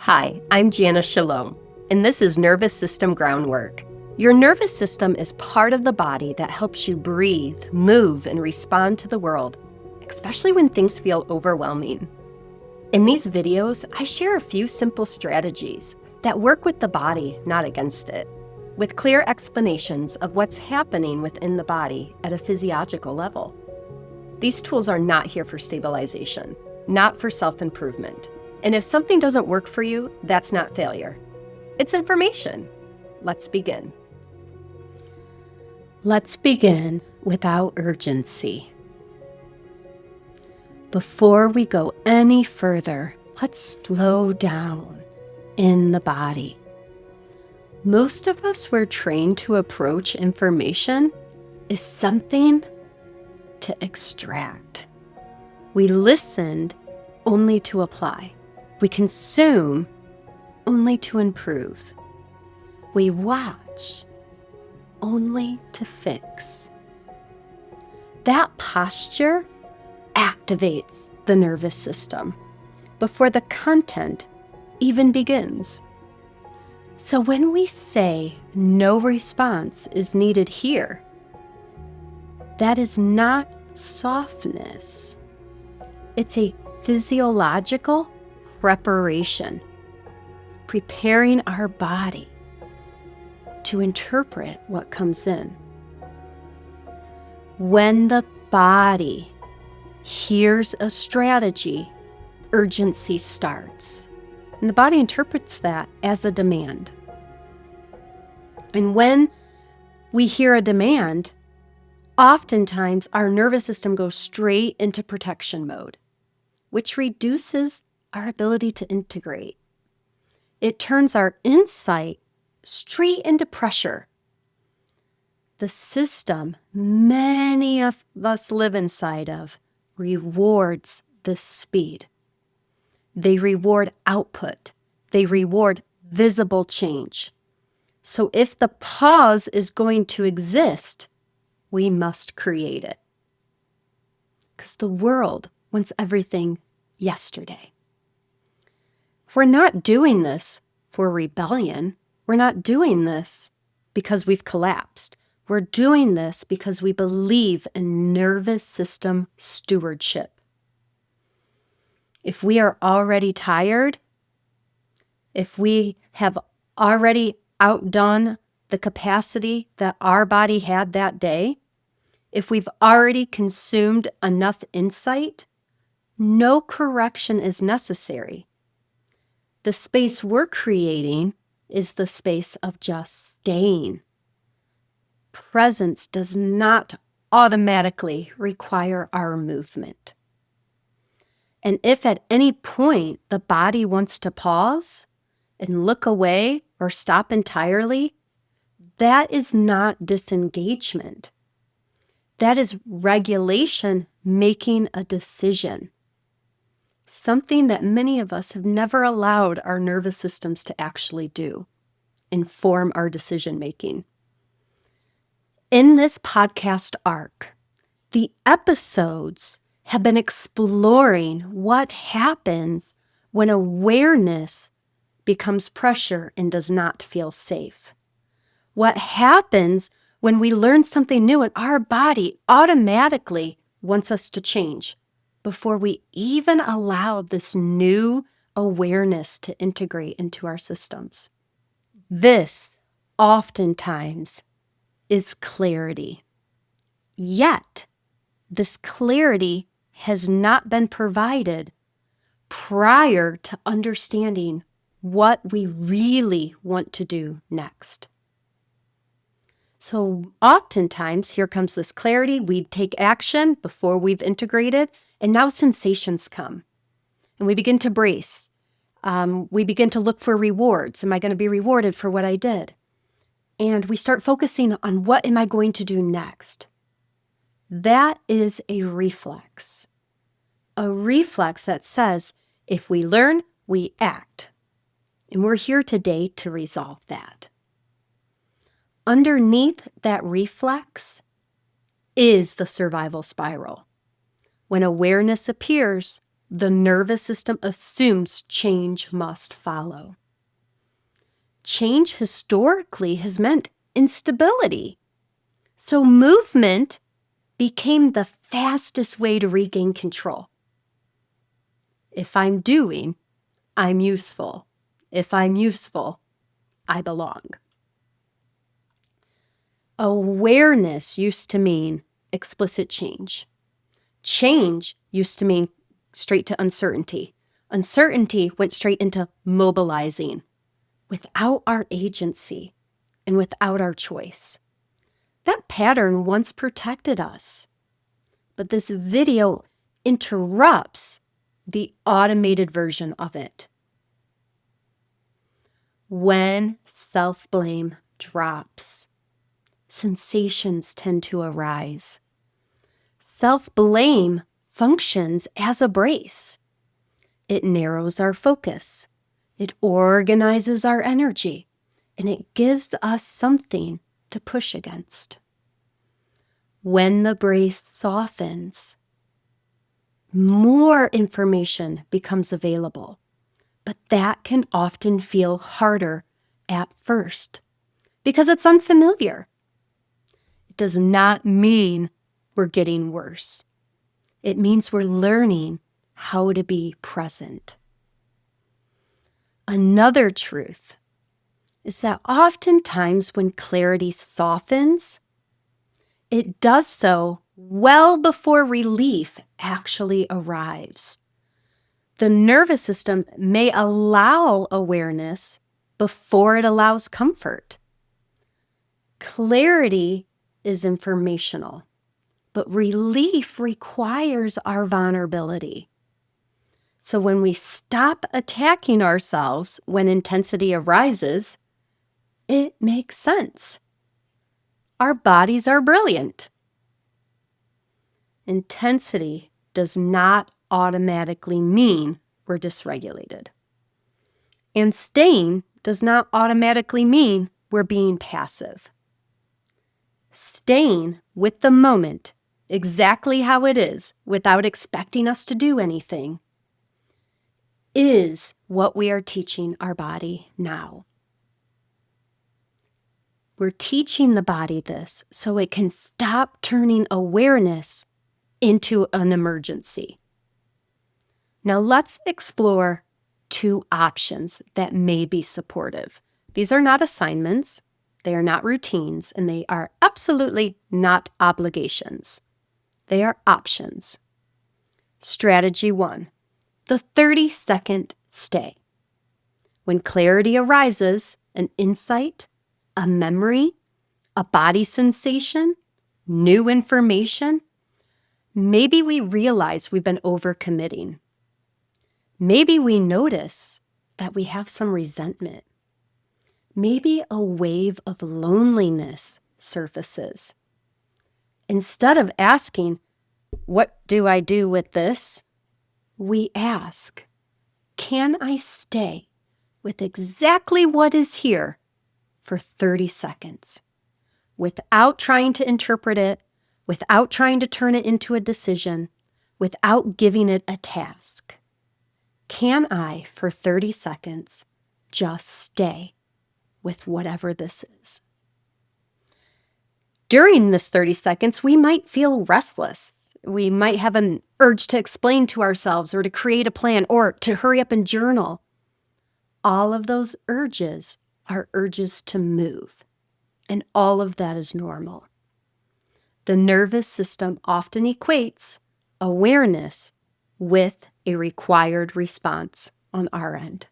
Hi, I'm Jana Shalom, and this is Nervous System Groundwork. Your nervous system is part of the body that helps you breathe, move, and respond to the world, especially when things feel overwhelming. In these videos, I share a few simple strategies that work with the body, not against it, with clear explanations of what's happening within the body at a physiological level. These tools are not here for stabilization, not for self-improvement. And if something doesn't work for you, that's not failure. It's information. Let's begin. Let's begin without urgency. Before we go any further, let's slow down in the body. Most of us were trained to approach information as something to extract. We listened only to apply. We consume only to improve. We watch only to fix. That posture activates the nervous system before the content even begins. So when we say no response is needed here, that is not softness. It's a physiological preparation, preparing our body to interpret what comes in. When the body hears a strategy, urgency starts. And the body interprets that as a demand. And when we hear a demand, oftentimes our nervous system goes straight into protection mode, which reduces our ability to integrate. It turns our insight straight into pressure. The system many of us live inside of rewards this speed. They reward output. They reward visible change. So if the pause is going to exist, we must create it. Because the world wants everything yesterday. We're not doing this for rebellion. We're not doing this because we've collapsed. We're doing this because we believe in nervous system stewardship. If we are already tired, if we have already outdone the capacity that our body had that day, if we've already consumed enough insight, no correction is necessary. The space we're creating is the space of just staying. Presence does not automatically require our movement. And if at any point the body wants to pause and look away or stop entirely, that is not disengagement. That is regulation making a decision. Something that many of us have never allowed our nervous systems to actually do, inform our decision making. In this podcast arc, the episodes have been exploring what happens when awareness becomes pressure and does not feel safe. What happens when we learn something new and our body automatically wants us to change before we even allow this new awareness to integrate into our systems. This oftentimes is clarity. Yet, this clarity has not been provided prior to understanding what we really want to do next. So oftentimes, here comes this clarity. We take action before we've integrated, and now sensations come. And we begin to brace. We begin to look for rewards. Am I going to be rewarded for what I did? And we start focusing on what am I going to do next? That is a reflex. A reflex that says, if we learn, we act. And we're here today to resolve that. Underneath that reflex is the survival spiral. When awareness appears, the nervous system assumes change must follow. Change historically has meant instability. So movement became the fastest way to regain control. If I'm doing, I'm useful. If I'm useful, I belong. Awareness used to mean explicit change. Change used to mean straight to uncertainty. Uncertainty went straight into mobilizing without our agency and without our choice. That pattern once protected us, but this video interrupts the automated version of it. When self-blame drops, sensations tend to arise. Self-blame functions as a brace. It narrows our focus. It organizes our energy, and it gives us something to push against. When the brace softens, more information becomes available, but that can often feel harder at first because it's unfamiliar. It does not mean we're getting worse. It means we're learning how to be present. Another truth is that oftentimes when clarity softens, it does so well before relief actually arrives. The nervous system may allow awareness before it allows comfort. Clarity is informational, but relief requires our vulnerability. So when we stop attacking ourselves when intensity arises, it makes sense. Our bodies are brilliant. Intensity does not automatically mean we're dysregulated. And staying does not automatically mean we're being passive. Staying with the moment exactly how it is without expecting us to do anything is what we are teaching our body now. We're teaching the body this so it can stop turning awareness into an emergency. Now let's explore two options that may be supportive. These are not assignments, they are not routines, and they are absolutely not obligations. They are options. Strategy 1, the 30-second stay. When clarity arises, an insight, a memory, a body sensation, new information, maybe we realize we've been overcommitting. Maybe we notice that we have some resentment. Maybe a wave of loneliness surfaces. Instead of asking, what do I do with this? We ask, can I stay with exactly what is here for 30 seconds without trying to interpret it, without trying to turn it into a decision, without giving it a task? Can I, for 30 seconds, just stay with whatever this is? During this 30 seconds, we might feel restless. We might have an urge to explain to ourselves or to create a plan or to hurry up and journal. All of those urges are urges to move, and all of that is normal. The nervous system often equates awareness with a required response on our end.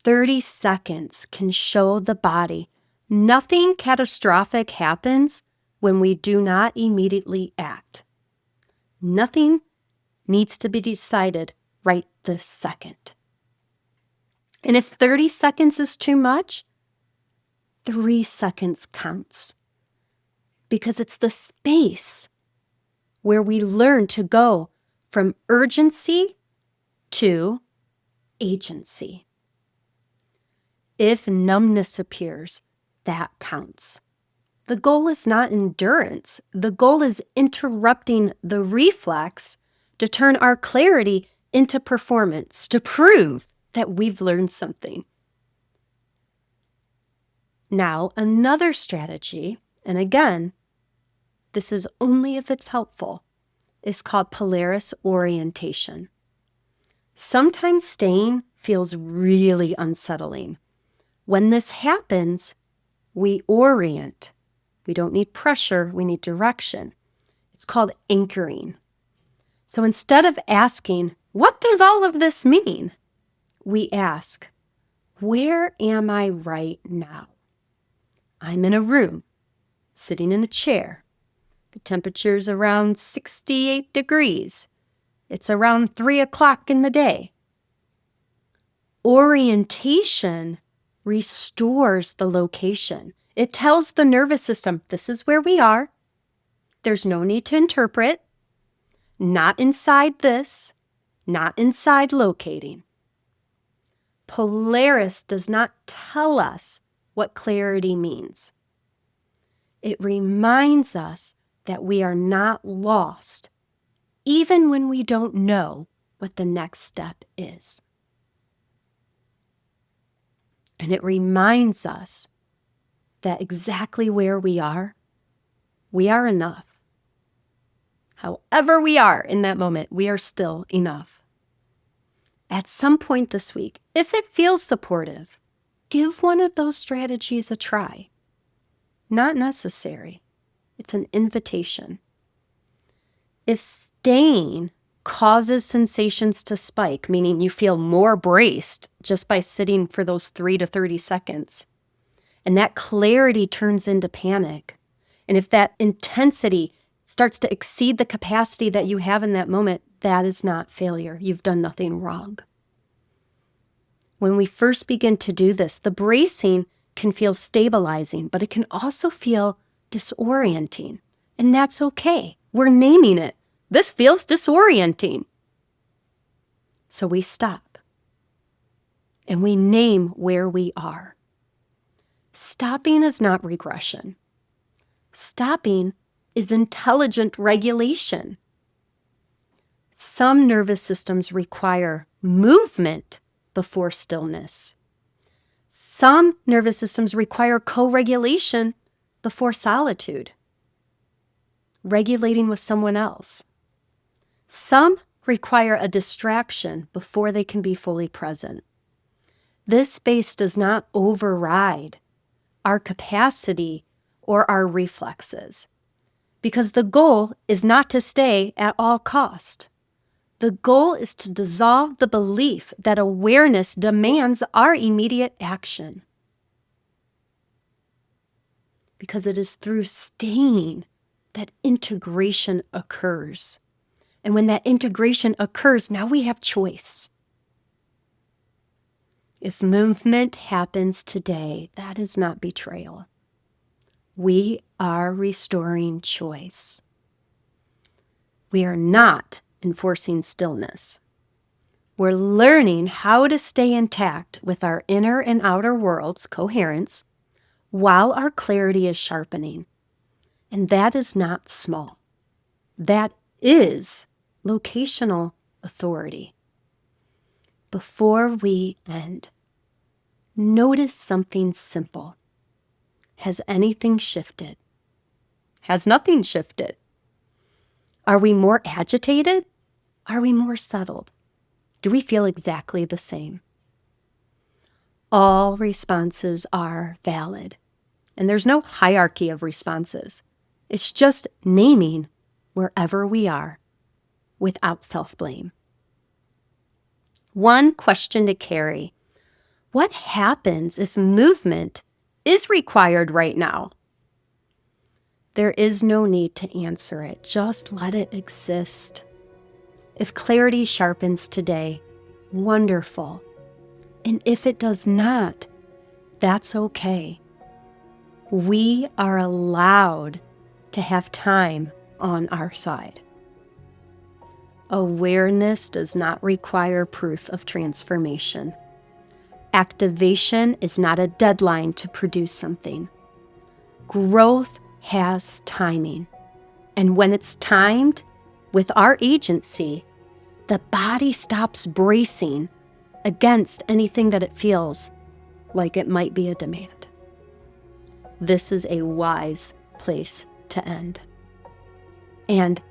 30 seconds can show the body nothing catastrophic happens when we do not immediately act. Nothing needs to be decided right this second. And if 30 seconds is too much, 3 seconds counts, because it's the space where we learn to go from urgency to agency. If numbness appears, that counts. The goal is not endurance. The goal is interrupting the reflex to turn our clarity into performance, to prove that we've learned something. Now, another strategy, and again, this is only if it's helpful, is called Polaris orientation. Sometimes staying feels really unsettling. When this happens, we orient. We don't need pressure, we need direction. It's called anchoring. So instead of asking, what does all of this mean? We ask, where am I right now? I'm in a room, sitting in a chair. The temperature's around 68 degrees. It's around 3 o'clock in the day. Orientation restores the location. It tells the nervous system, this is where we are. There's no need to interpret. Not inside this, not inside locating. Polaris does not tell us what clarity means. It reminds us that we are not lost, even when we don't know what the next step is. And it reminds us that exactly where we are enough. However we are in that moment, we are still enough. At some point this week, if it feels supportive, give one of those strategies a try. Not necessary. It's an invitation. If staying causes sensations to spike, meaning you feel more braced just by sitting for those 3 to 30 seconds, and that clarity turns into panic, and if that intensity starts to exceed the capacity that you have in that moment, that is not failure. You've done nothing wrong. When we first begin to do this, the bracing can feel stabilizing, but it can also feel disorienting. And that's okay. We're naming it. This feels disorienting. So we stop. And we name where we are. Stopping is not regression. Stopping is intelligent regulation. Some nervous systems require movement before stillness. Some nervous systems require co-regulation before solitude, regulating with someone else. Some require a distraction before they can be fully present. This space does not override our capacity or our reflexes, because the goal is not to stay at all cost. The goal is to dissolve the belief that awareness demands our immediate action. Because it is through staying that integration occurs. And when that integration occurs, now we have choice. If movement happens today, that is not betrayal. We are restoring choice. We are not enforcing stillness. We're learning how to stay intact with our inner and outer worlds' coherence while our clarity is sharpening. And that is not small. That is locational authority. Before we end, notice something simple. Has anything shifted? Has nothing shifted? Are we more agitated? Are we more settled? Do we feel exactly the same? All responses are valid, and there's no hierarchy of responses. It's just naming wherever we are without self-blame. One question to carry: what happens if movement is required right now? There is no need to answer it. Just let it exist. If clarity sharpens today, wonderful. And if it does not, that's okay. We are allowed to have time on our side. Awareness does not require proof of transformation. Activation is not a deadline to produce something. Growth has timing. And when it's timed, with our agency, the body stops bracing against anything that it feels like it might be a demand. This is a wise place to end. And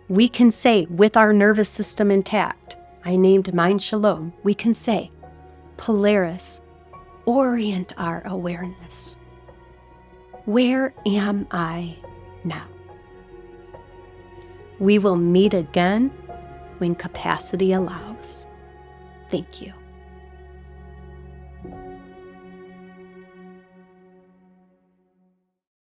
we can say, with our nervous system intact, I named mine Shalom, we can say, Polaris, orient our awareness. Where am I now? We will meet again when capacity allows. Thank you.